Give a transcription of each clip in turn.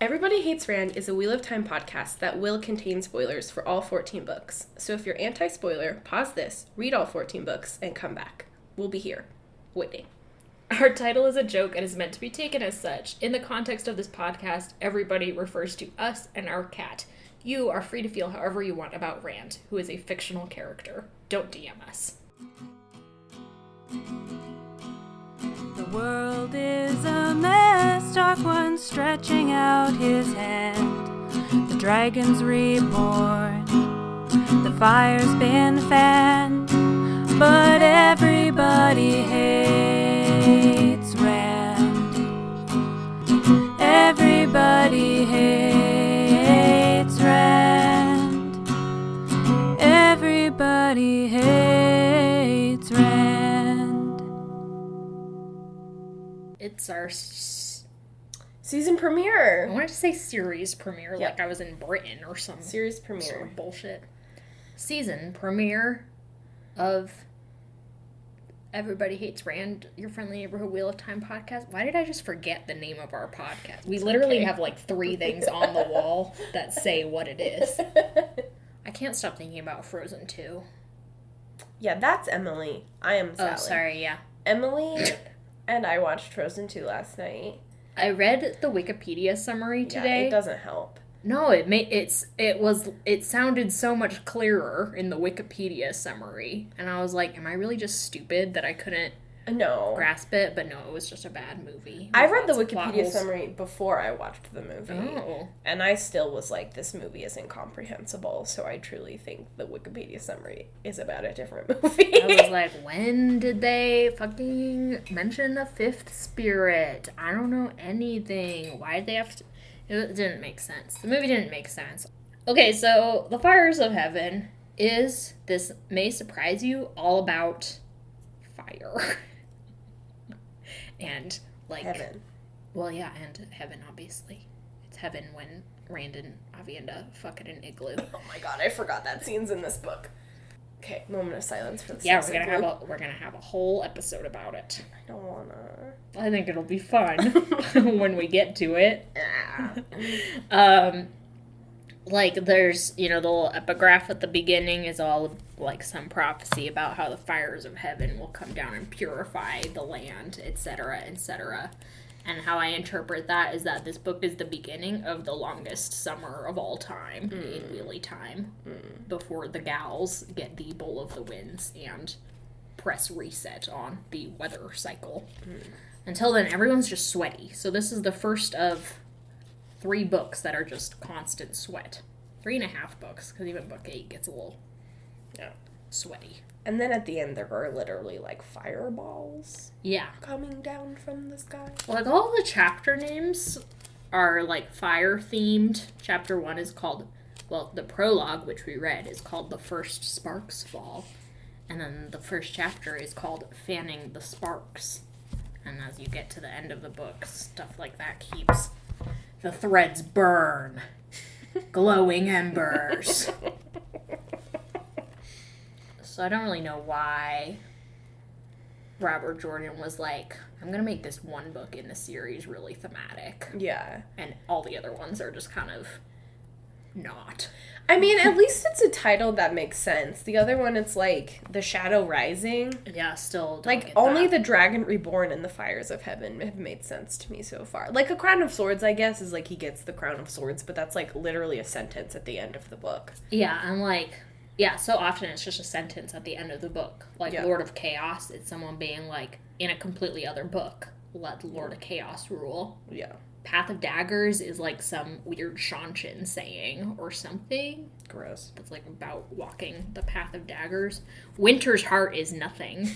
Everybody Hates Rand is a Wheel of Time podcast that will contain spoilers for all 14 books. So if you're anti-spoiler, pause this, read all 14 books, and come back. We'll be here, waiting. Our title is a joke and is meant to be taken as such. In the context of this podcast, everybody refers to us and our cat. You are free to feel however you want about Rand, who is a fictional character. Don't DM us. The world is a mess, Dark One stretching out his hand. The dragon's reborn, the fire's been fanned, but everybody hates Rand. Everybody hates Rand. Everybody hates Rand. It's our Season premiere. I wanted to say series premiere, Yep. like I was in Britain or some Series premiere. sort of bullshit. Season premiere of Everybody Hates Rand, your friendly neighborhood Wheel of Time podcast. Why did I just forget the name of our podcast? We literally have like 3 things on the wall that say what it is. I can't stop thinking about Frozen 2. Yeah, that's Emily. I am Sally. Oh, sorry, yeah. Emily and I watched Frozen 2 last night. I read the Wikipedia summary today. Yeah, it doesn't help. No, it sounded so much clearer in the Wikipedia summary, and I was like, am I really just stupid that I couldn't grasp it? But no, it was just a bad movie. I read the Wikipedia summary before I watched the movie. Oh. And I still was like, this movie is incomprehensible, so I truly think the Wikipedia summary is about a different movie. I was like, when did they fucking mention a 5th spirit? I don't know anything. Why did they have to... It didn't make sense. The movie didn't make sense. Okay, so The Fires of Heaven is, this may surprise you, all about fire. And, like... Heaven. Well, yeah, and heaven, obviously. It's heaven when Rand and Aviendha fuck in an igloo. Oh my god, I forgot that scene's in this book. Okay, moment of silence for the Yeah, sex we're gonna have a whole episode about it. I don't wanna... I think it'll be fun when we get to it. Like, there's, the little epigraph at the beginning is all, like, some prophecy about how the fires of heaven will come down and purify the land, etc., etc. And how I interpret that is that this book is the beginning of the longest summer of all time in Wheelie Time, before the gals get the Bowl of the Winds and press reset on the weather cycle. Until then, everyone's just sweaty. So this is the first of 3 books that are just constant sweat. 3.5 books, because even book 8 gets a little sweaty. And then at the end, there are literally, like, fireballs coming down from the sky. Like, all the chapter names are, like, fire-themed. Chapter 1 is called, well, the prologue, which we read, is called The First Sparks Fall. And then the first chapter is called Fanning the Sparks. And as you get to the end of the book, stuff like that keeps the threads burn. Glowing embers. So I don't really know why Robert Jordan was like, I'm going to make this one book in the series really thematic. Yeah. And all the other ones are just kind of not. I mean, at least it's a title that makes sense. The other one, it's like The Shadow Rising. Yeah, still don't like, get only that. The Dragon Reborn and The Fires of Heaven have made sense to me so far. Like, A Crown of Swords, I guess, is like he gets the Crown of Swords, but that's like literally a sentence at the end of the book. Yeah, and like, yeah, so often it's just a sentence at the end of the book. Like, Lord of Chaos, it's someone being like, in a completely other book, let Lord of Chaos rule. Yeah. Path of Daggers is like some weird Shanshin saying or something. Gross. That's like about walking the Path of Daggers. Winter's Heart is nothing.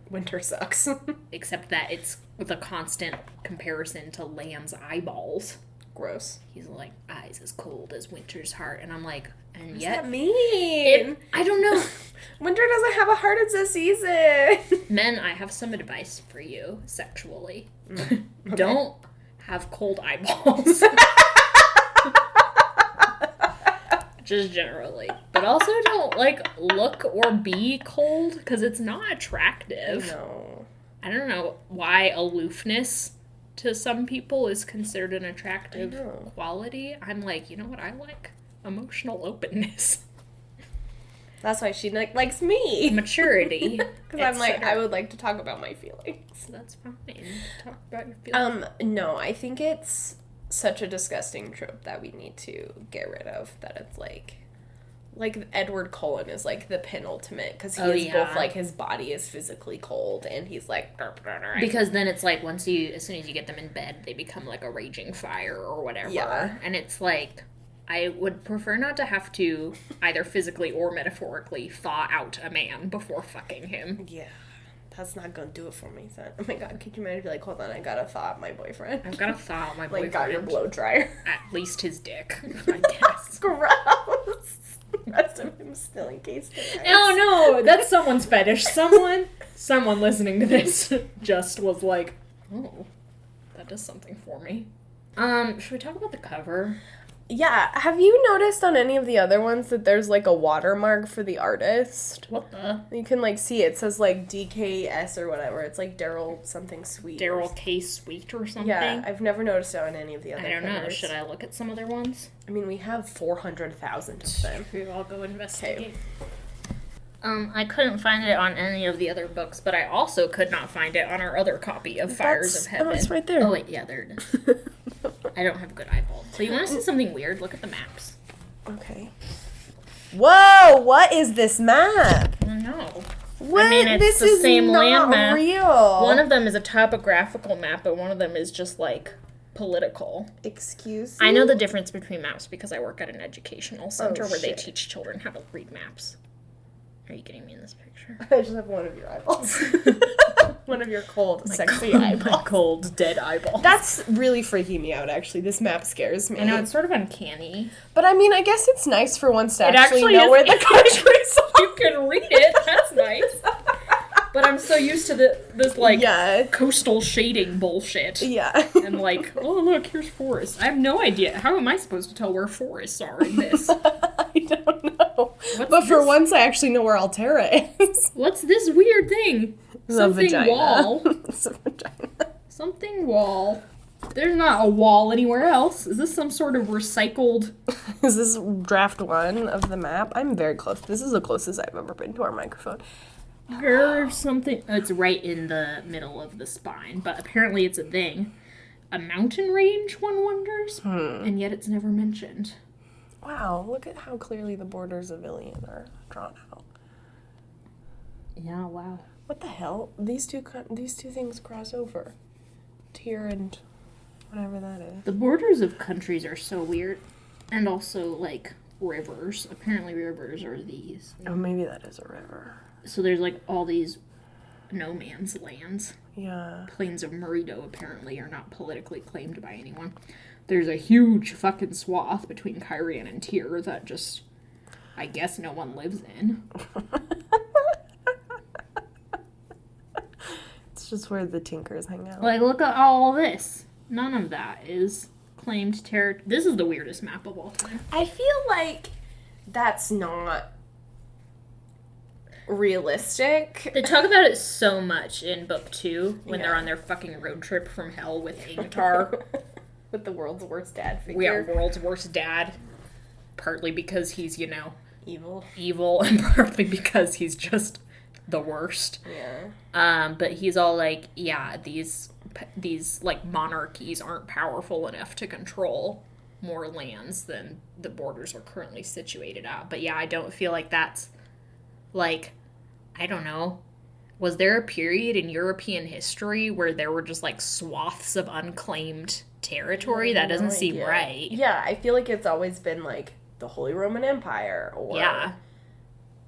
Winter sucks. Except that it's with a constant comparison to Lamb's eyeballs. Gross. He's like, eyes as cold as Winter's Heart. And I'm like, and What yet... does that mean? I don't know. Winter doesn't have a heart, it's a season. Men, I have some advice for you sexually. Okay. Don't have cold eyeballs. Just generally. But also don't, like, look or be cold, because it's not attractive. No. I don't know why aloofness to some people is considered an I attractive know. quality. I'm like, you know what I like? Emotional openness. That's why she likes me. Maturity. Because I'm like, I would like to talk about my feelings. That's fine. Talk about your feelings. No, I think it's such a disgusting trope that we need to get rid of. That it's like Edward Cullen is like the penultimate because he is both like his body is physically cold and he's like because then it's like as soon as you get them in bed, they become like a raging fire or whatever. Yeah. And it's like, I would prefer not to have to either physically or metaphorically thaw out a man before fucking him. Yeah. That's not gonna do it for me, son. Oh my god, could you imagine be like, hold on, I gotta thaw out my boyfriend. I've got to thaw out my boyfriend. Like, got your blow dryer. At least his dick, I guess. Gross. The rest of him still encased in ice. Oh no, that's someone's fetish. Someone listening to this just was like, oh, that does something for me. Should we talk about the cover? Yeah, have you noticed on any of the other ones that there's like a watermark for the artist? What the? You can like see it says like DKS or whatever. It's like Daryl something sweet. Daryl K. Sweet or something? Yeah, I've never noticed it on any of the other I don't know. covers. Should I look at some other ones? I mean, we have 400,000 of them. I'll go investigate. Okay. I couldn't find it on any of the other books, but I also could not find it on our other copy of Fires of Heaven. Oh, it's right there. Oh, wait, yeah, there it is. I don't have good eyeballs. So you want to see something weird? Look at the maps. Okay. Whoa! What is this map? I don't know. What? I mean, it's this the is same not land map. real. One of them is a topographical map, but one of them is just, like, political. Excuse me? I know the difference between maps because I work at an educational center where they shit. teach children how to read maps. Are you getting me in this picture? I just have one of your eyeballs. One of your cold, sexy My eyeballs. cold, dead eyeballs. That's really freaking me out, actually. This map scares me. I know, it's sort of uncanny. But I mean, I guess it's nice for once to It actually actually know is- where the countries are. You can read it. That's nice. But I'm so used to this like Yeah. coastal shading bullshit. Yeah. And like, oh look, here's forest. I have no idea. How am I supposed to tell where forests are in this? I don't know. What's But for this? once, I actually know where Altera is. What's this weird thing? The Something vagina. wall. It's a vagina. Something wall. There's not a wall anywhere else. Is this some sort of recycled? Is this draft one of the map? I'm very close. This is the closest I've ever been to our microphone. There's something. Oh, it's right in the middle of the spine, but apparently it's a thing. A mountain range, one wonders, and yet it's never mentioned. Wow, look at how clearly the borders of Ilion are drawn out. Yeah, wow. What the hell? These two things cross over. Tyr and whatever that is. The borders of countries are so weird, and also like rivers. Apparently, rivers are these. Oh, maybe that is a river. So there's like all these no man's lands. Yeah. Plains of Merido apparently are not politically claimed by anyone. There's a huge fucking swath between Kyrian and Tyr that just, I guess, no one lives in. It's just where the Tinkers hang out. Like, look at all this. None of that is claimed territory. This is the weirdest map of all time. I feel like that's not realistic. They talk about it so much in book 2 when Yeah. they're on their fucking road trip from hell with Ingtar. With the world's worst dad figure. We are world's worst dad. Partly because he's, Evil. evil, and partly because he's just the worst. Yeah. But he's all like, yeah, these like monarchies aren't powerful enough to control more lands than the borders are currently situated at. But yeah, I don't feel like that's like, I don't know. Was there a period in European history where there were just like swaths of unclaimed territory? That doesn't seem idea. right. Yeah, I feel like it's always been like the Holy Roman Empire or Yeah.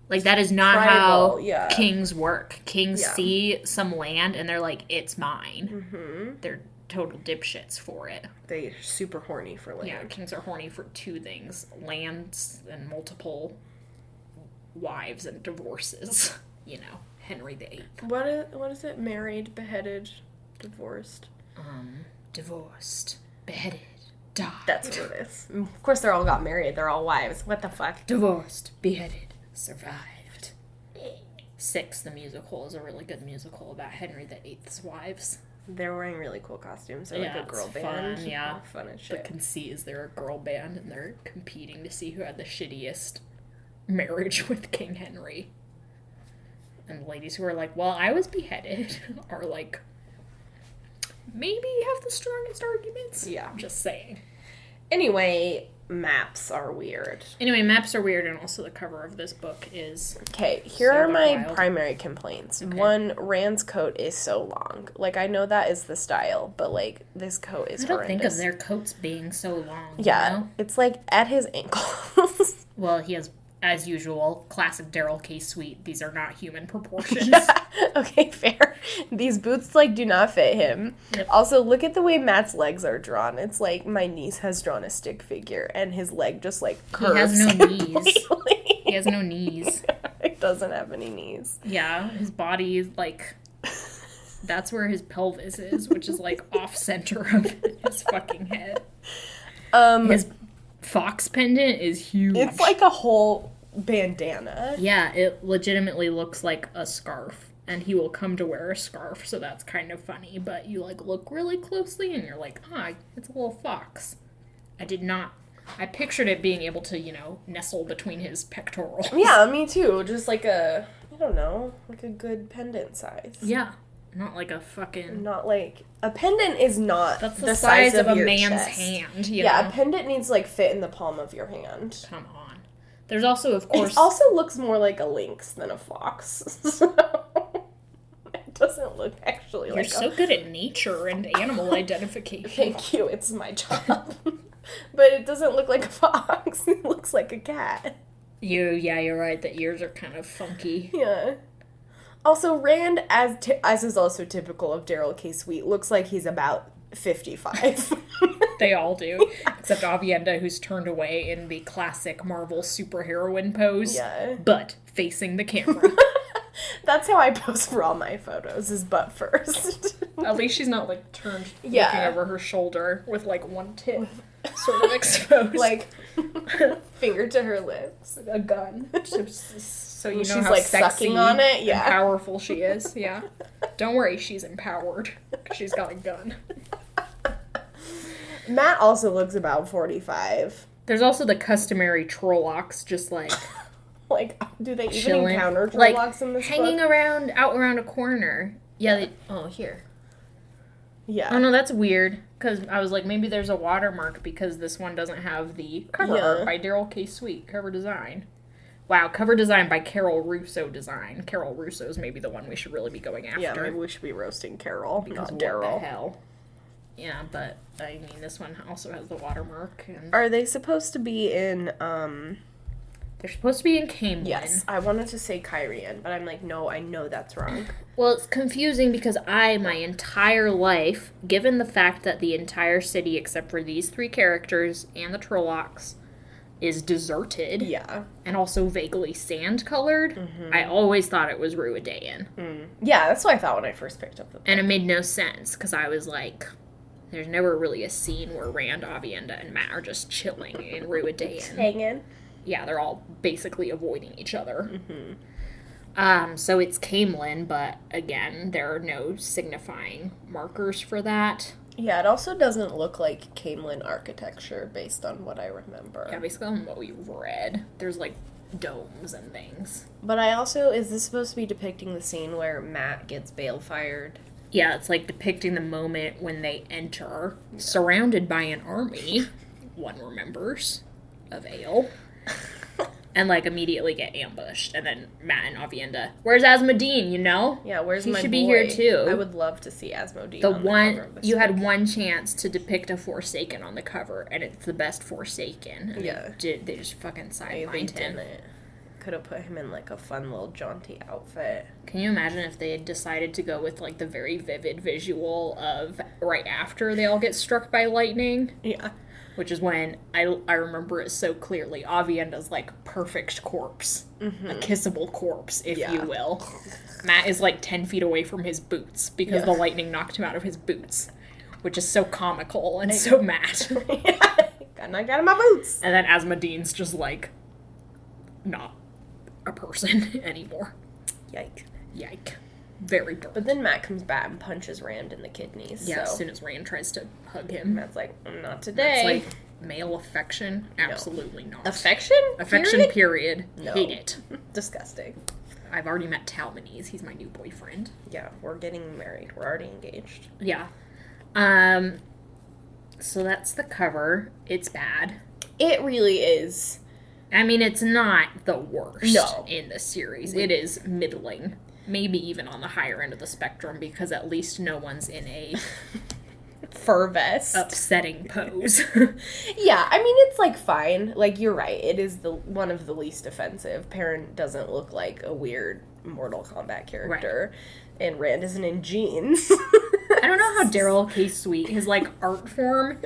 Like, that is not Tribal, how yeah. kings work. Kings Yeah. see some land and they're like, it's mine. Mm-hmm. They're total dipshits for it. They're super horny for land. Yeah, kings are horny for two things: lands and multiple wives and divorces. Henry VIII. What is it? Married, beheaded, divorced. Divorced, beheaded, died. That's what it is. Of course, they're all got married. They're all wives. What the fuck? Divorced, beheaded, survived. Six, the musical, is a really good musical about Henry VIII's wives. They're wearing really cool costumes. They're like a girl band. Fun, yeah. Fun as shit. The conceit is they're a girl band and they're competing to see who had the shittiest marriage with King Henry. And the ladies who are like, well, I was beheaded, are like, maybe have the strongest arguments. Yeah. I'm just saying. Anyway, maps are weird. Maps are weird, and also the cover of this book is... Okay, here are my wild. primary complaints. Okay. One, Rand's coat is so long. Like, I know that is the style, but, like, this coat is horrendous. I don't think of their coats being so long, Yeah, you know? it's, like, at his ankles. Well, he has, as usual, classic Daryl K. Sweet. These are not human proportions. Yeah. Okay, fair. These boots, like, do not fit him. Yep. Also, look at the way Matt's legs are drawn. It's like my niece has drawn a stick figure, and his leg just, like, curves. He has no knees. completely. He has no knees. It doesn't have any knees. Yeah, his body is, like... That's where his pelvis is, which is, like, off-center of his fucking head. His fox pendant is huge. It's like a whole bandana. Yeah, it legitimately looks like a scarf. And he will come to wear a scarf, so that's kind of funny. But you, like, look really closely, and you're like, it's a little fox. I pictured it being able to, nestle between his pectorals. Yeah, me too. Just like I don't know, like a good pendant size. Yeah. Not like a fucking... Not like... A pendant is not That's the size of a your man's chest. hand, Yeah, know? a pendant needs to, like, fit in the palm of your hand. Come on. There's also, of course... It also looks more like a lynx than a fox. So... It doesn't look actually You're like so good at nature and animal identification. Thank you, it's my job. But it doesn't look like a fox. It looks like a cat. You're right. The ears are kind of funky. Yeah. Also, Rand, as is also typical of Daryl K. Sweet, looks like he's about 55. They all do. Except Avienda, who's turned away in the classic Marvel superheroine pose. Yeah. But facing the camera. That's how I pose for all my photos, is butt first. At least she's not, like, turned looking Yeah. over her shoulder with, like, one tit sort of exposed. Like, finger to her lips. a gun. So you know She's, how like, sexy sucking on it? and Yeah. powerful she is. Yeah. Don't worry, she's empowered. 'Cause she's got a gun. Matt also looks about 45. There's also the customary Trollocs, just like Like, do they even chilling, encounter like Trollocs in this hanging book? out around a corner. Yeah. Here. Yeah. Oh no, that's weird. Because I was like, maybe there's a watermark because this one doesn't have the cover art by Daryl K. Sweet. Cover design. Wow, cover design by Carol Russo design. Carol Russo's maybe the one we should really be going after. Yeah, maybe we should be roasting Carol, Because not what Daryl. the hell? Yeah, but I mean, this one also has the watermark. And Are they supposed to be in, they're supposed to be in Camelin. Yes, I wanted to say Kyrian, but I'm like, no, I know that's wrong. Well, it's confusing because my entire life, given the fact that the entire city, except for these three characters and the Trollocs, is deserted. Yeah. And also vaguely sand-colored, I always thought it was Ruidaean. Yeah, that's what I thought when I first picked up the book. And it made no sense, because I was like, there's never really a scene where Rand, Avienda, and Matt are just chilling in Ruidaean. Hanging. Yeah, they're all basically avoiding each other. So it's Camelin, but again, there are no signifying markers for that. Yeah, it also doesn't look like Camelin architecture based on what I remember. Yeah, basically on what we've read. There's like domes and things. But I also, is this supposed to be depicting the scene where Matt gets bale-fired? Yeah, it's like depicting the moment when they enter, surrounded by an army, one remembers, of Ale. And, like, immediately get ambushed. And then Matt and Avienda, where's Asmodee, you know? Yeah, where's He my should boy? be here, too. I would love to see Asmodee The on the one, cover of this you book. had one chance to depict a Forsaken on the cover, and it's the best Forsaken. And Yeah. they just fucking They sidelined him. didn't. Could have put him in, like, a fun little jaunty outfit. Can you imagine if they had decided to go with, like, the very vivid visual of right after they all get struck by lightning? Yeah. Which is when, I remember it so clearly, Avienda's, like, perfect corpse. A kissable corpse, if you will. Matt is, like, 10 feet away from his boots, because the lightning knocked him out of his boots. Which is so comical and so Matt. Got knocked out of my boots. And then Asmodee's just, like, not a person anymore. Yike. Yike. Very dark. But then Matt comes back and punches Rand in the kidneys. Yeah, so. as soon as Rand tries to hug him. Matt's like, not today. It's like, male affection? Absolutely not. Affection? Affection, period. No. Hate it. Disgusting. I've already met Talmanese. He's my new boyfriend. Yeah, we're getting married. We're already engaged. Yeah. So that's the cover. It's bad. It really is. I mean, it's not the worst No. in the series. It is middling. Maybe even on the higher end of the spectrum, because at least no one's in a fur vest. upsetting pose. Yeah, I mean, it's, like, fine. Like, you're right. It is one of the least offensive. Perrin doesn't look like a weird Mortal Kombat character. Right. And Rand isn't in jeans. I don't know how Daryl K. Sweet, his, like, art form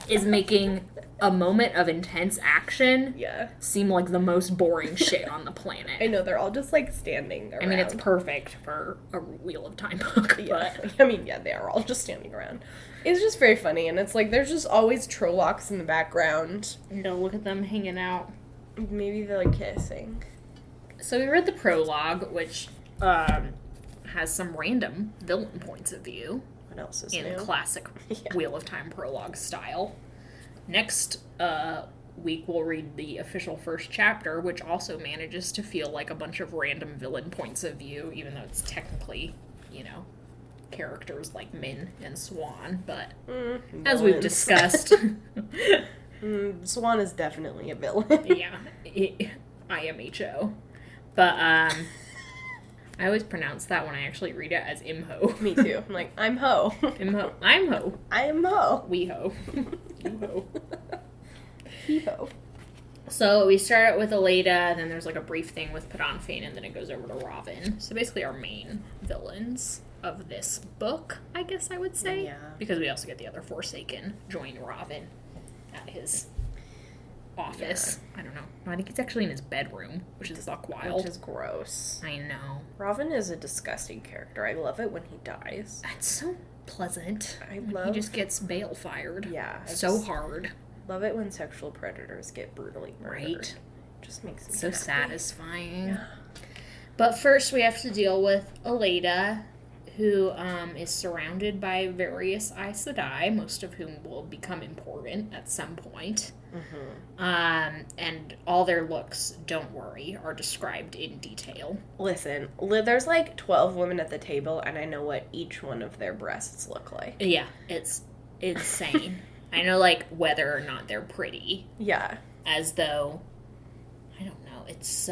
is making a moment of intense action seem like the most boring shit on the planet. I know, they're all just, like, standing around. I mean, it's perfect for a Wheel of Time book, but... I mean, yeah, they are all just standing around. It's just very funny, and it's like, there's just always Trollocs in the background. No, look at them hanging out. Maybe they're, like, kissing. So we read the prologue, which has some random villain points of view. What else is in new? Classic Wheel of Time prologue style. Next week we'll read the official first chapter, which also manages to feel like a bunch of random villain points of view, even though it's technically, you know, characters like Min and Swan, but as we've discussed... Swan is definitely a villain. Yeah, IMHO. But, I always pronounce that when I actually read it as Imho. Me too. I'm like, I'm ho. Imho. I'm ho. I'm ho. We ho. You ho. He ho. So we start out with Aleda, then there's like a brief thing with Padanfane, and then it goes over to Ravin. So basically our main villains of this book, I guess I would say. Yeah. Because we also get the other Forsaken join Ravin at his office. Yeah. I don't know. No, I think he's actually in his bedroom, which is buck wild. Which is gross. I know. Ravin is a disgusting character. I love it when he dies. That's so pleasant. I love... He just gets bail fired. Yeah. So hard. Love it when sexual predators get brutally murdered. Right. It just makes me so happy. Satisfying. Yeah. But first we have to deal with Aleda, who is surrounded by various Aes Sedai, most of whom will become important at some point. Mm-hmm. And all their looks, don't worry, are described in detail. Listen, there's like 12 women at the table, and I know what each one of their breasts look like. Yeah, it's insane. I know, like, whether or not they're pretty. Yeah. As though, I don't know, it's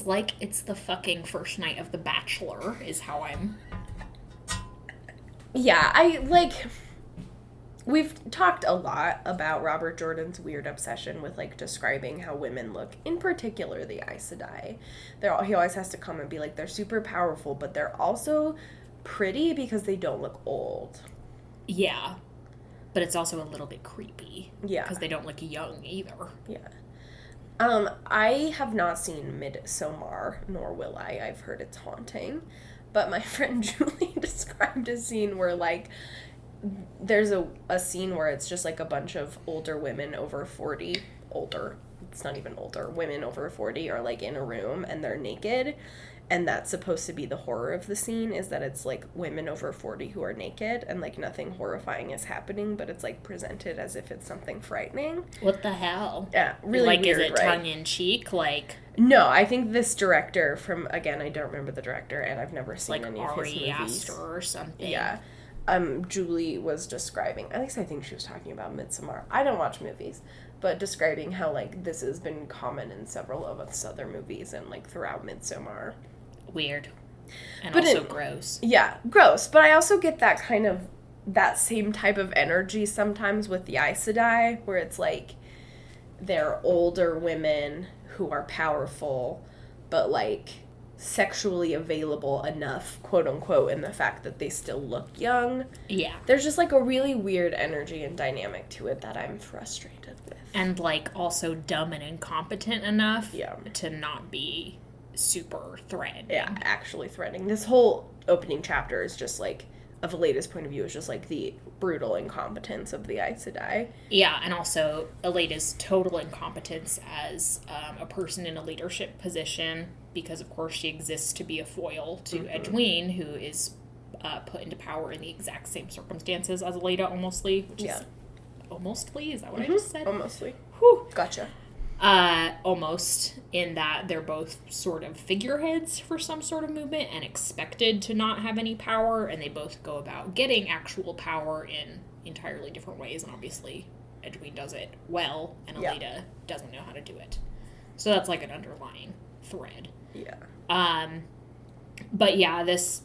like it's the fucking first night of The Bachelor, is how I'm... Yeah, we've talked a lot about Robert Jordan's weird obsession with, like, describing how women look, in particular the Aes Sedai. He always has to come and be like, they're super powerful, but they're also pretty because they don't look old. Yeah. But it's also a little bit creepy. Yeah. Because they don't look young either. Yeah. I have not seen Midsommar, nor will I. I've heard it's haunting. But my friend Julie described a scene where, like, there's a scene where it's just, like, a bunch of older women over 40, it's not even older, women over 40 are, like, in a room and they're naked. And that's supposed to be the horror of the scene, is that it's, like, women over 40 who are naked and, like, nothing horrifying is happening, but it's, like, presented as if it's something frightening. What the hell? Yeah, really like, weird, is it right? tongue-in-cheek? Like... No, I think this director from, again, I don't remember the director, and I've never seen like any of his Ari movies. Aster or something. Yeah. Julie was describing, at least I think she was talking about Midsommar. I don't watch movies, but describing how, like, this has been common in several of his other movies and, like, throughout Midsommar. Weird. And but also gross. Yeah, gross. But I also get that same type of energy sometimes with the Aes Sedai, where it's like they're older women who are powerful, but, like, sexually available enough, quote unquote, in the fact that they still look young. Yeah. There's just, like, a really weird energy and dynamic to it that I'm frustrated with. And, like, also dumb and incompetent enough Yeah. to not be super threatening. Yeah, actually threatening. This whole opening chapter is just, like, of Aleda's point of view is just, like, the brutal incompetence of the Aes Sedai. Yeah, and also Aleda's total incompetence as a person in a leadership position, because, of course, she exists to be a foil to Edwene, who is put into power in the exact same circumstances as Aleda, almostly, which is... Almostly? Is that what I just said? Almostly. Whew. Gotcha. Almost, in that they're both sort of figureheads for some sort of movement and expected to not have any power, and they both go about getting actual power in entirely different ways, and obviously Edwene does it well, and Aleda doesn't know how to do it. So that's like an underlying thread. Yeah. But yeah, this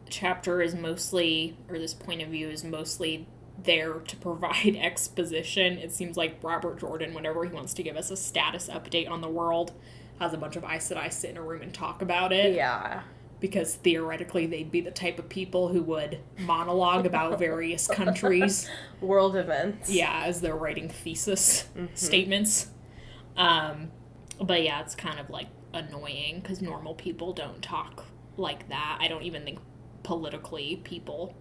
chapter is mostly, or this point of view is mostly there to provide exposition. It seems like Robert Jordan, whenever he wants to give us a status update on the world, has a bunch of Aes Sedai sit in a room and talk about it. Yeah. Because theoretically they'd be the type of people who would monologue about various countries. World events. Yeah, as they're writing thesis statements. But yeah, it's kind of like annoying because normal people don't talk like that. I don't even think politically people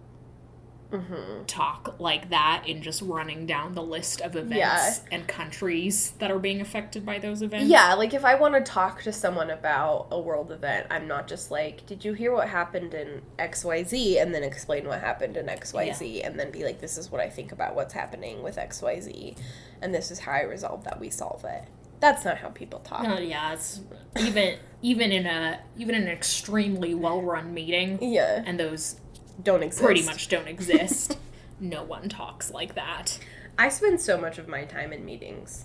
talk like that in just running down the list of events and countries that are being affected by those events. Yeah, like if I want to talk to someone about a world event, I'm not just like, did you hear what happened in XYZ? And then explain what happened in XYZ and then be like, this is what I think about what's happening with XYZ. And this is how I resolve that, we solve it. That's not how people talk. Yeah, it's even in an extremely well-run meeting. Yeah. And those don't exist. Pretty much don't exist. No one talks like that. I spend so much of my time in meetings,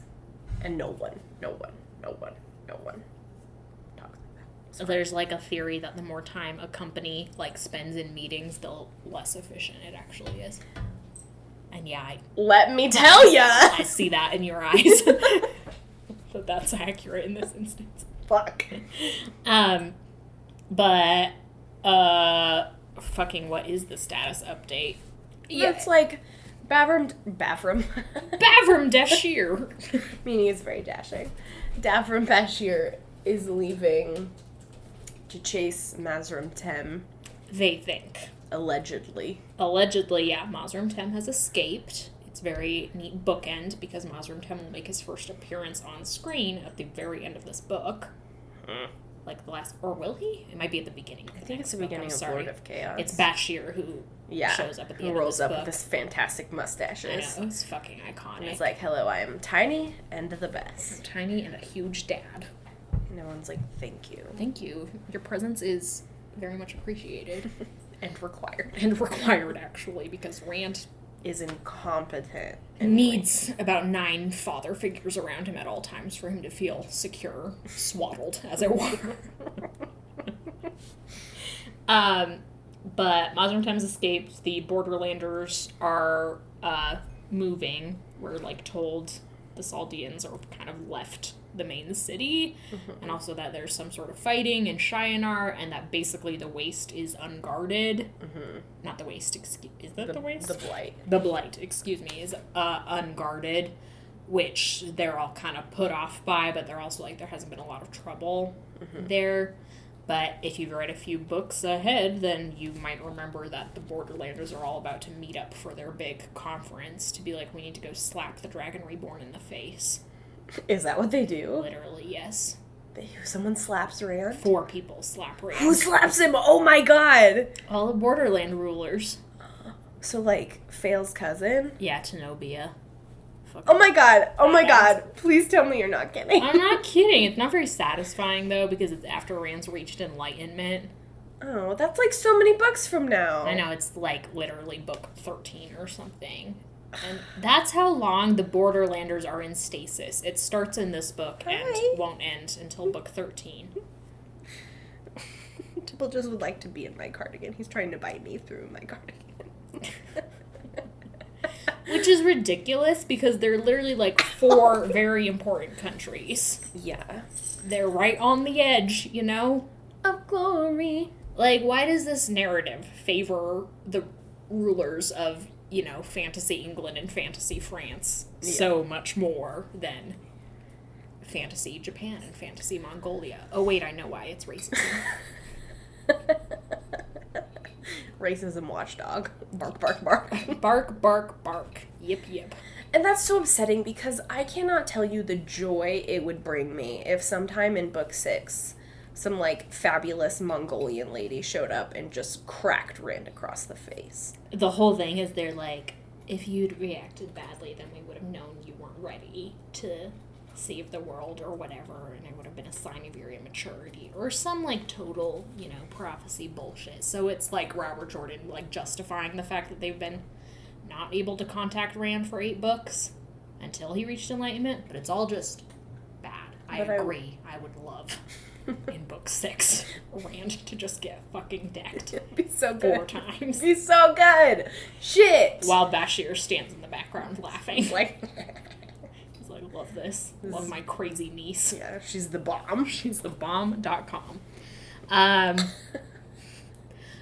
and no one talks like that. So there's like a theory that the more time a company like spends in meetings, the less efficient it actually is. And yeah, let me tell ya! I see that in your eyes. But that's accurate in this instance. Fuck. But fucking what is the status update? Yeah. It's like Bavram Dashere. Meaning it's very dashing. Bavram Dashere is leaving to chase Mazrim Tem. They think. Allegedly, yeah. Mazrim Tem has escaped. It's a very neat bookend because Mazrim Tem will make his first appearance on screen at the very end of this book. Like the last, or will he? It might be at the beginning. I think it's the beginning of Lord of Chaos. It's Bashir who shows up at the end of this book. Rolls up with this fantastic mustaches. I know, it's fucking iconic. And he's like, hello, I am tiny and the best. I'm tiny and a huge dad. And everyone's like, thank you. Thank you. Your presence is very much appreciated. And required. And required, actually, because Rand is incompetent. Needs about 9 father figures around him at all times for him to feel secure, swaddled, as it were. But Mazrim Tem's escaped. The Borderlanders are moving. We're like told the Saldeans are kind of left the main city, and also that there's some sort of fighting in Shianar, and that basically the Waste is unguarded. Not the Waste, is that the Waste? The Blight. The Blight, excuse me, is unguarded, which they're all kind of put off by, but they're also like, there hasn't been a lot of trouble there. But if you've read a few books ahead, then you might remember that the Borderlanders are all about to meet up for their big conference to be like, we need to go slap the Dragon Reborn in the face. Is that what they do? Literally, yes. Someone slaps Rand? 4 people slap Rand. Who slaps him? Oh my god! All the Borderland rulers. So, like, Fail's cousin? Yeah, Tenobia. Oh my god! Oh my god! Please tell me you're not kidding. I'm not kidding. It's not very satisfying, though, because it's after Rand's reached enlightenment. Oh, that's like so many books from now. I know, it's like literally book 13 or something. And that's how long the Borderlanders are in stasis. It starts in this book and won't end until book 13. Tipple just would like to be in my cardigan. He's trying to bite me through my cardigan. Which is ridiculous because they're literally like 4 very important countries. Yeah. They're right on the edge, you know? Of glory. Like, why does this narrative favor the rulers of, you know, fantasy England and fantasy France so much more than fantasy Japan and fantasy Mongolia? Oh, wait, I know why. It's racism. Racism watchdog. Bark, bark, bark. Bark, bark, bark. Yip, yip. And that's so upsetting because I cannot tell you the joy it would bring me if sometime in book 6, some, like, fabulous Mongolian lady showed up and just cracked Rand across the face. The whole thing is they're like, if you'd reacted badly, then we would have known you weren't ready to save the world or whatever, and it would have been a sign of your immaturity. Or some, like, total, prophecy bullshit. So it's, like, Robert Jordan, like, justifying the fact that they've been not able to contact Rand for 8 books until he reached enlightenment, but it's all just bad. I agree. I would love in book 6 Rand to just get fucking decked. It'd be so good. 4 times. It'd be so good. Shit. While Bashir stands in the background laughing. Like, he's like, love this. Love my crazy niece. Yeah, she's the bomb. She's the bomb.com.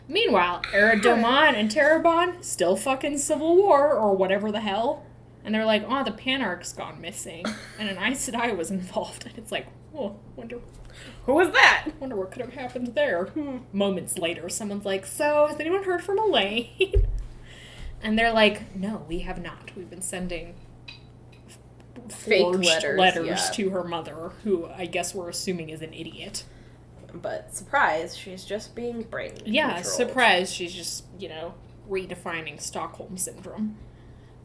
Meanwhile, Eridomon and Terabon still fucking civil war or whatever the hell. And they're like, oh, the Panarch's gone missing. And an Aes Sedai was involved. And it's like, oh, wonder Who was that? Wonder what could have happened there. Moments later, someone's like, so, has anyone heard from Elaine? And they're like, no, we have not. We've been sending fake letters to her mother, who I guess we're assuming is an idiot. But surprise, she's just being brain controlled. Yeah, surprise, she's just, redefining Stockholm Syndrome.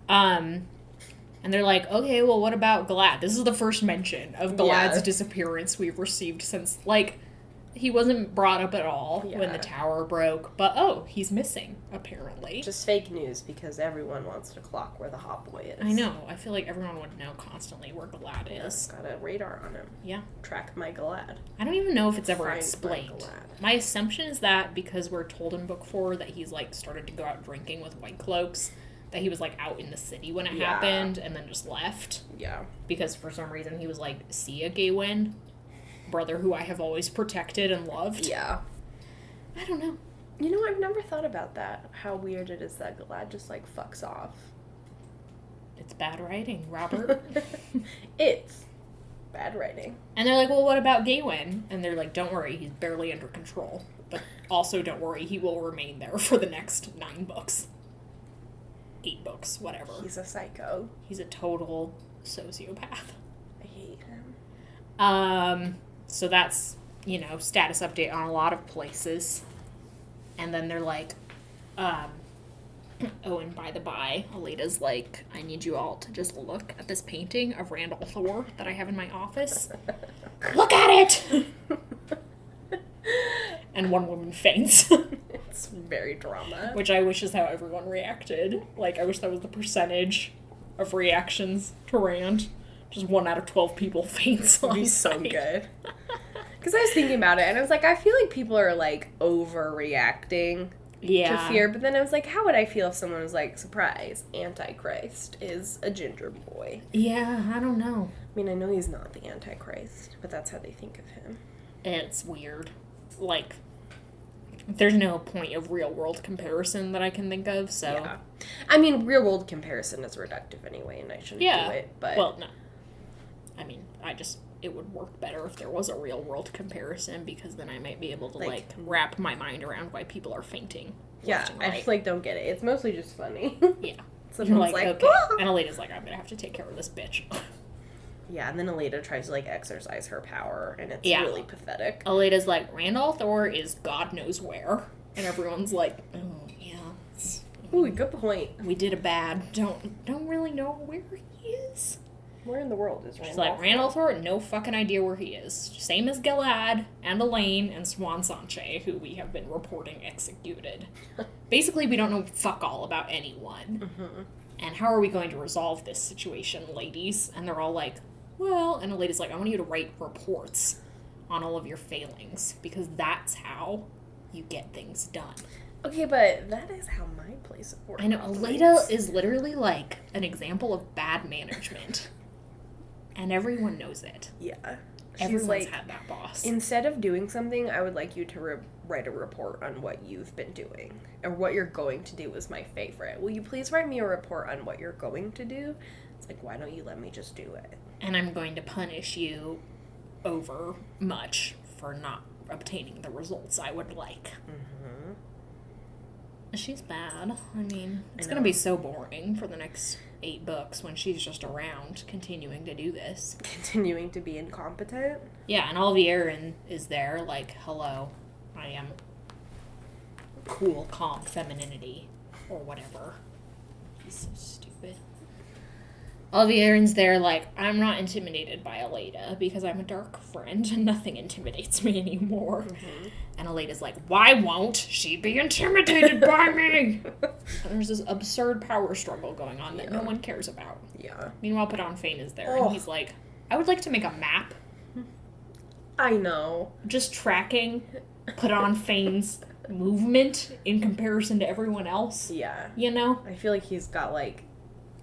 And they're like, okay, well, what about Galad? This is the first mention of Galad's disappearance we've received since, he wasn't brought up at all when the tower broke, but, he's missing, apparently. Just fake news, because everyone wants to clock where the hot boy is. I know. I feel like everyone would know constantly where Galad is. Got a radar on him. Yeah. Track My Galad. I don't even know if it's ever explained. My Galad. My assumption is that because we're told in book 4 that he's, started to go out drinking with White Cloaks, that he was, out in the city when it happened, and then just left. Yeah. Because for some reason he was see ya, Gawain, brother who I have always protected and loved. Yeah. I don't know. I've never thought about that. How weird it is that Galad just, fucks off. It's bad writing, Robert. It's bad writing. And they're like, well, what about Gawain? And they're like, don't worry, he's barely under control. But also, don't worry, he will remain there for the next 9 books. 8 books, whatever. He's a psycho. He's a total sociopath. I hate him. So that's, status update on a lot of places. And then they're like, oh, and by the by, Aleda's like, I need you all to just look at this painting of Randall Thor that I have in my office. Look at it! And one woman faints. It's very drama. Which I wish is how everyone reacted. I wish that was the percentage of reactions to Rand. Just 1 out of 12 people faints. It'd be so good. Because I was thinking about it, and I was like, I feel like people are, overreacting to fear. But then I was like, how would I feel if someone was like, surprise, Antichrist is a ginger boy? Yeah, I don't know. I mean, I know he's not the Antichrist, but that's how they think of him. It's weird. There's no point of real-world comparison that I can think of, so... Yeah. I mean, real-world comparison is reductive anyway, and I shouldn't do it, but... Well, no. I mean, it would work better if there was a real-world comparison, because then I might be able to, wrap my mind around why people are fainting. Yeah, I just, don't get it. It's mostly just funny. Yeah. Someone's like, okay. And Aleda's like, I'm gonna have to take care of this bitch. Yeah, and then Aleda tries to, exercise her power, and it's really pathetic. Aleda's like, Randall Thor is God knows where. And everyone's like, oh, yeah. Ooh, good point. We did a bad. Don't really know where he is. Where in the world is Randall? She's like, Randall Thor, no fucking idea where he is. Same as Galad, and Elaine, and Swan Sanche, who we have been reporting executed. Basically, we don't know fuck all about anyone. Mm-hmm. And how are we going to resolve this situation, ladies? And they're all like, well, and Aleda's like, I want you to write reports on all of your failings, because that's how you get things done. Okay, but that is how my place of work I know, Aleda is literally an example of bad management. And everyone knows it. Yeah. Everyone's had that boss. Instead of doing something, I would like you to write a report on what you've been doing. Or what you're going to do is my favorite. Will you please write me a report on what you're going to do? It's like, why don't you let me just do it? And I'm going to punish you over much for not obtaining the results I would like. Mm-hmm. She's bad. I mean, it's going to be so boring for the next 8 books when she's just around continuing to do this. Continuing to be incompetent? Yeah, and Alviarin is there, like, hello, I am cool, calm femininity, or whatever. He's so stupid. Alviarin's there, like, I'm not intimidated by Aleda because I'm a dark friend and nothing intimidates me anymore. Mm-hmm. And Aleda's like, why won't she be intimidated by me? And there's this absurd power struggle going on that no one cares about. Yeah. Meanwhile, Padonfane is there, and he's like, I would like to make a map. I know. Just tracking Padonfane's movement in comparison to everyone else. Yeah. You know? I feel like he's got, like,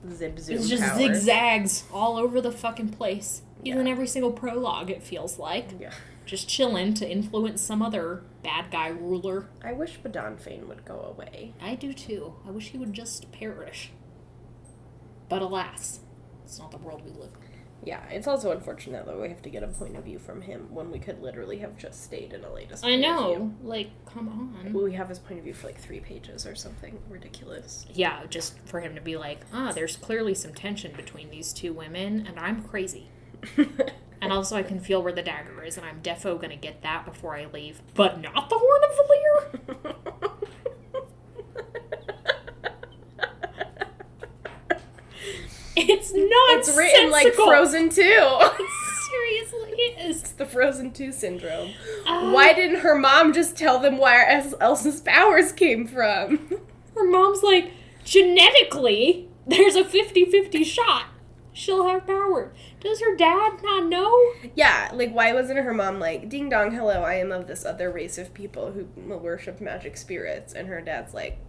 zip-zoom It's just powers. zigzags all over the fucking place. He's in every single prologue, it feels like. Yeah. Just chilling to influence some other bad guy ruler. I wish Padonfane would go away. I do too. I wish he would just perish. But alas, it's not the world we live in. Yeah, it's also unfortunate that we have to get a point of view from him when we could literally have just stayed in Aleda's point I know. of view. Like, come on. Well, we have his point of view for like 3 pages or something ridiculous. Yeah, just for him to be like, there's clearly some tension between these 2 women, and I'm crazy. And also I can feel where the dagger is, and I'm defo gonna get that before I leave. But not the Horn of Valir? It's not It's written like Frozen 2. It seriously is. It's the Frozen 2 syndrome. Why didn't her mom just tell them where Elsa's powers came from? Her mom's like, genetically, there's a 50-50 shot. She'll have power. Does her dad not know? Yeah, like, why wasn't her mom like, ding dong, hello, I am of this other race of people who worship magic spirits, and her dad's like,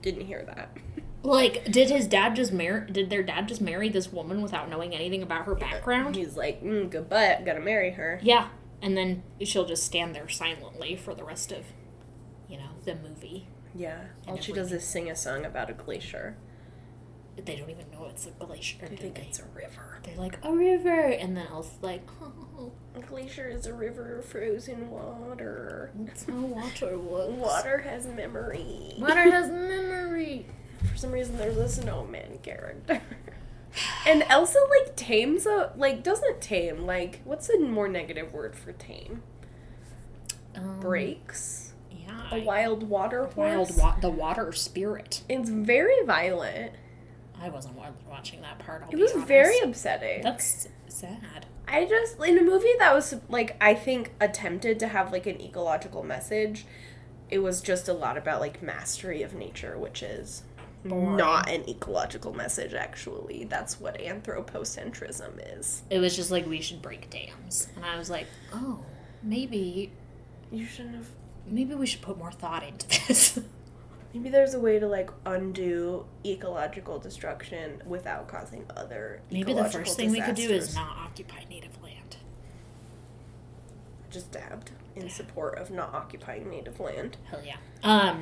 didn't hear that. Like, did their dad just marry this woman without knowing anything about her background? He's like, good butt, gotta marry her. Yeah, and then she'll just stand there silently for the rest of, the movie. Yeah, all she does is sing a song about a glacier. They don't even know it's a glacier. They think it's a river. They're like, a river, and then Elsa's like, oh. A glacier is a river of frozen water. That's how water works. Water has memory. Water has memory. For some reason, there's a snowman character. And Elsa, tames doesn't tame, what's a more negative word for tame? Breaks? Yeah. A wild water horse? The water spirit. It's very violent. I wasn't watching that part, It was very upsetting. That's sad. I just, in a movie that was, I think attempted to have, an ecological message, it was just a lot about, mastery of nature, which is boring. Not an ecological message, actually. That's what anthropocentrism is. It was just we should break dams. And I was like, oh, maybe... You shouldn't have... Maybe we should put more thought into this. Maybe there's a way to, undo ecological destruction without causing other Maybe ecological the first thing disasters. we could do is not occupy native land. Just dabbed in support of not occupying native land. Hell yeah.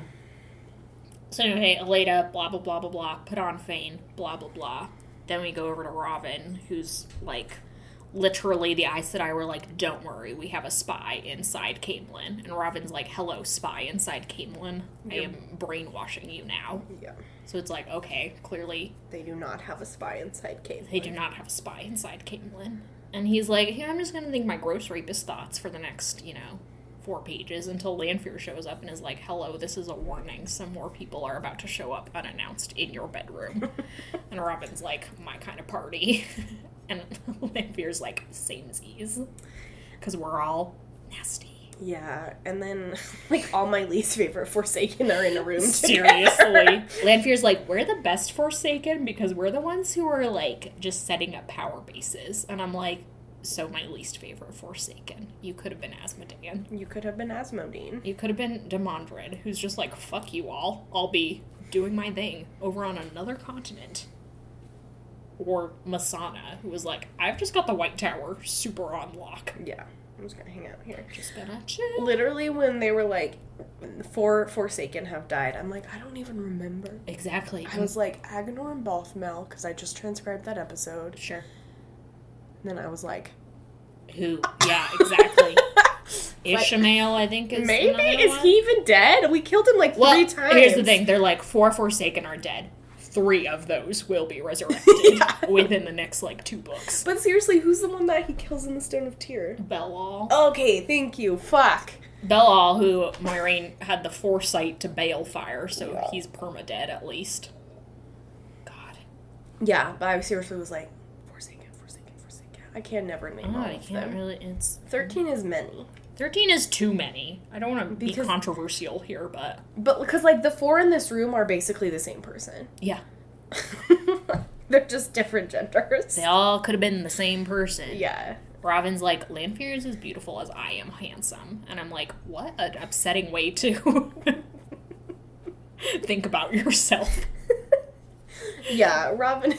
So anyway, Aleda, blah, blah, blah, blah, blah, Padonfane, blah, blah, blah. Then we go over to Robin, who's, literally the Aes Sedai were like, don't worry, we have a spy inside Camelin. And Robin's like, hello, spy inside Camelin. I am brainwashing you now. Yeah. So it's like, okay, clearly... They do not have a spy inside Camelin. They do not have a spy inside Camelin. And he's like, yeah, I'm just going to think my gross rapist thoughts for the next, 4 pages until Lanfear shows up and is like, hello, this is a warning. Some more people are about to show up unannounced in your bedroom. And Robin's like, my kind of party. And Lanfear's like, samesies. Because we're all nasty. Yeah, and then, all my least favorite Forsaken are in a room Seriously. Lanfear's like, we're the best Forsaken because we're the ones who are, just setting up power bases. And I'm like, so my least favorite Forsaken. You could have been Asmodean. You could have been Asmodine. You could have been Demandred, who's just like, fuck you all. I'll be doing my thing over on another continent. Or Masana, who was like, I've just got the White Tower super on lock. Yeah, I'm just gonna hang out here. Just gonna chill. Literally, when they were like, 4 Forsaken have died, I'm like, I don't even remember. Exactly. I was like, Agenor and Balthmel, because I just transcribed that episode. Sure. And then I was like... Who? Yeah, exactly. Ishmael, I think, is maybe? another Is one. he even dead? We killed him like 3 times. Here's the thing. They're like, 4 Forsaken are dead. 3 of those will be resurrected within the next, 2 books. But seriously, who's the one that he kills in the Stone of Tyr? Belal. Okay, thank you. Fuck. Belal, who Moiraine had the foresight to bail fire, so he's perma-dead at least. God. Yeah, but I seriously was like, Forsaken. I can never name all of them. Really. It's 13 is many. 13 is too many. I don't want to be controversial here, but because the 4 in this room are basically the same person. Yeah. They're just different genders. They all could have been the same person. Yeah. Robin's like, Lanfear is as beautiful as I am handsome. And I'm like, what an upsetting way to think about yourself. Yeah, Robin.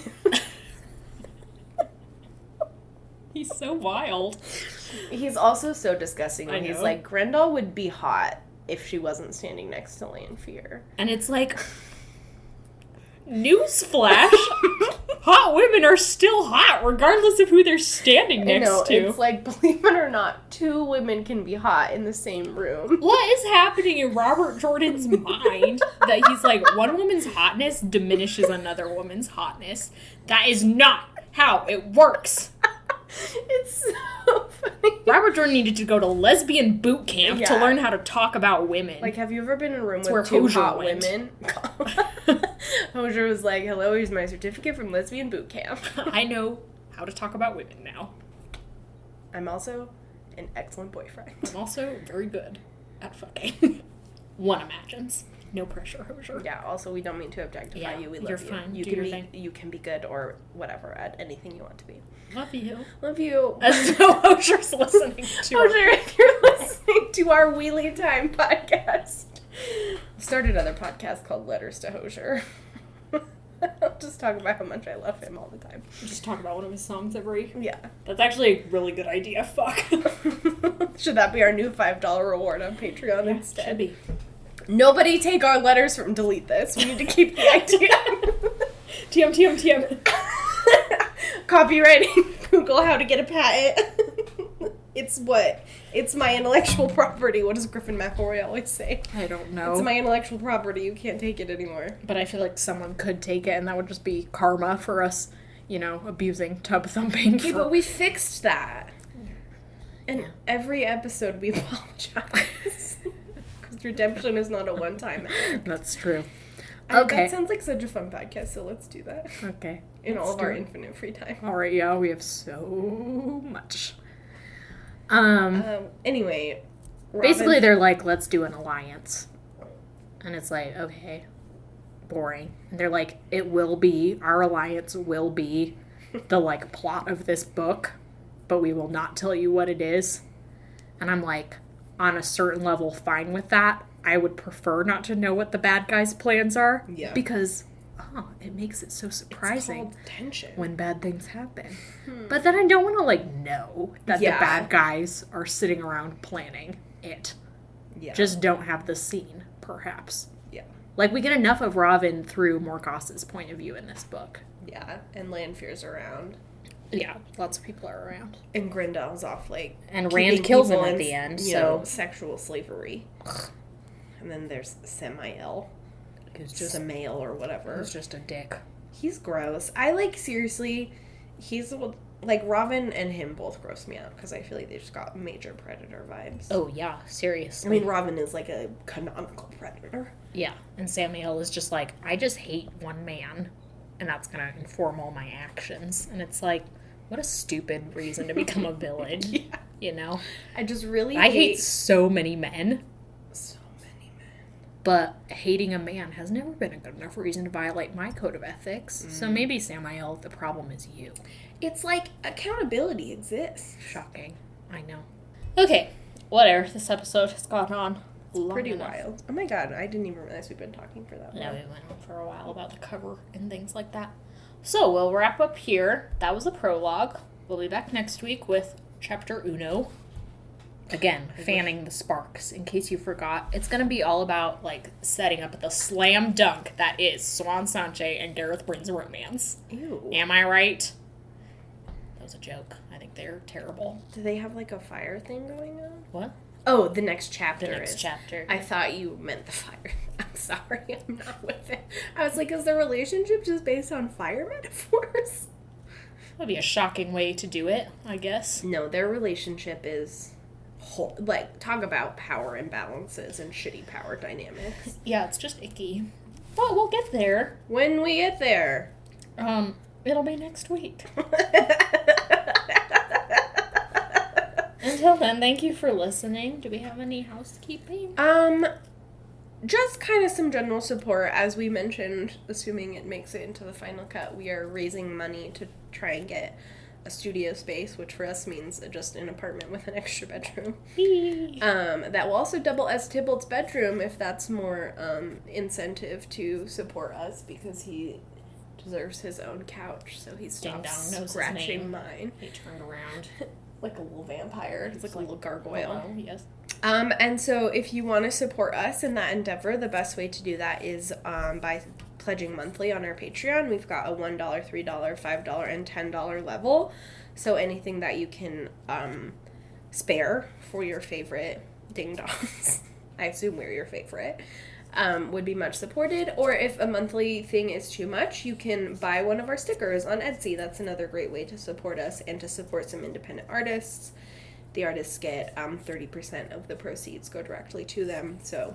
He's so wild. He's also so disgusting when he's know. like, Grendel would be hot if she wasn't standing next to Lanfear. And it's like, newsflash, hot women are still hot, regardless of who they're standing next to. It's like, believe it or not, 2 women can be hot in the same room. What is happening in Robert Jordan's mind that he's like, one woman's hotness diminishes another woman's hotness? That is not how it works. It's so funny. Robert Jordan needed to go to lesbian boot camp to learn how to talk about women. Have you ever been in a room That's where with 2 Hosier hot went. women? Hosier was like, hello, here's my certificate from lesbian boot camp. I know how to talk about women now. I'm also an excellent boyfriend. I'm also very good at fucking. One imagines. No pressure, Hosier. Yeah, also, we don't mean to objectify you. We love you're you. fine. You Do can your be thing. You can be good or whatever at anything you want to be. Love you. Love you. So Hosier's listening to Hosier, if you're listening to our Wheelie Time podcast, start another podcast called Letters to Hosier. I'll just talk about how much I love him all the time. Just talk about one of his songs every... Yeah. That's actually a really good idea. Fuck. Should that be our new $5 reward on Patreon instead? Should be. Nobody take our letters from delete this. We need to keep the idea. TM. Copywriting. Google how to get a patent. It's what? It's my intellectual property. What does Griffin McElroy always say? I don't know. It's my intellectual property. You can't take it anymore. But I feel like someone could take it, and that would just be karma for us, abusing tub thumping. Okay, but we fixed that. And every episode we apologize. Because redemption is not a one-time act. That's true. Okay. That sounds like such a fun podcast, so let's do that. Okay. In all of our infinite free time. All right, yeah, we have so much. Anyway. Basically, they're like, let's do an alliance. And it's like, okay, boring. And they're like, our alliance will be the, plot of this book, but we will not tell you what it is. And I'm like, on a certain level, fine with that. I would prefer not to know what the bad guys' plans are. Yeah. Because, it makes it so surprising. It's called tension. When bad things happen. But then I don't want to, know that the bad guys are sitting around planning it. Yeah. Just don't have the scene, perhaps. Yeah. We get enough of Robin through Morgoth's point of view in this book. Yeah, and Lanfear's around. Yeah, lots of people are around. And Grendel's off, and Rand kills him at the end, so... sexual slavery. And then there's Samael. Who's just... Samael or whatever. Who's just a dick. He's gross. Seriously, he's... Robin and him both gross me out, because I feel like they just got major predator vibes. Oh, yeah, seriously. I mean, Robin is, a canonical predator. Yeah, and Samael is just I just hate one man, and that's gonna inform all my actions. And it's what a stupid reason to become a villain. Yeah. I just really I hate so many men. So many men. But hating a man has never been a good enough reason to violate my code of ethics. So maybe, Samael, the problem is you. It's accountability exists. Shocking. I know. Okay, whatever. This episode has gone on pretty wild. Oh my god, I didn't even realize we've been talking for that long. No, we went on for a while about the cover and things like that. So, we'll wrap up here. That was a prologue. We'll be back next week with Chapter Uno. Again, fanning the sparks, in case you forgot. It's going to be all about, setting up the slam dunk that is Swan Sanche and Gareth Bryn's romance. Ew. Am I right? That was a joke. I think They're terrible. Do they have, like, a fire thing going on? What? Oh, the next chapter The next chapter. I thought you meant the fire. I'm sorry, I'm not with it. I was like, is the relationship just based on fire metaphors? That'd be a shocking way to do it, I guess. No, their relationship is, like, talk about power imbalances and shitty power dynamics. Yeah, it's just icky. But we'll get there. When we get there. It'll be next week. Until then, thank you for listening. Do we have any housekeeping? Just kind of some general support. As we mentioned, assuming it makes it into the final cut, we are raising money to try and get a studio space, which for us means just an apartment with an extra bedroom. That will also double as Tybalt's bedroom if that's more incentive to support us, because he deserves his own couch, so he stops scratching mine. He turned around. Like a little vampire. He's like a little gargoyle. Hello, yes. And so if you want to support us in that endeavor, the best way to do that is by pledging monthly on our Patreon. We've got a $1, $3, $5, and $10 level. So anything that you can spare for your favorite ding-dongs, I assume we're your favorite, would be much supported. Or if a monthly thing is too much, you can buy one of our stickers on Etsy. That's another great way to support us and to support some independent artists. The artists get 30% of the proceeds go directly to them. So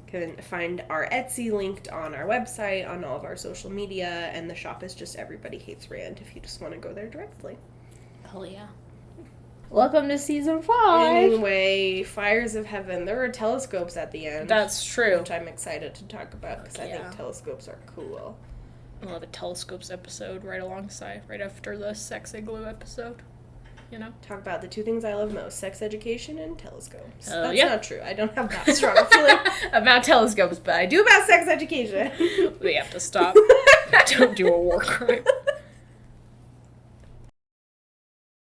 you can find our Etsy linked on our website, on all of our social media, and the shop is just Everybody Hates Rand if you just want to go there directly. Hell yeah. Welcome to season 5. Anyway, Fires of Heaven. There were telescopes at the end. That's true. Which I'm excited to talk about because I think telescopes are cool. We'll have a telescopes episode right after the sex igloo episode. You know? Talk about the two things I love most, sex education and telescopes. That's yeah. not true. I don't have that strong a feeling about telescopes, but I do about sex education. We have to stop. Don't do a war crime.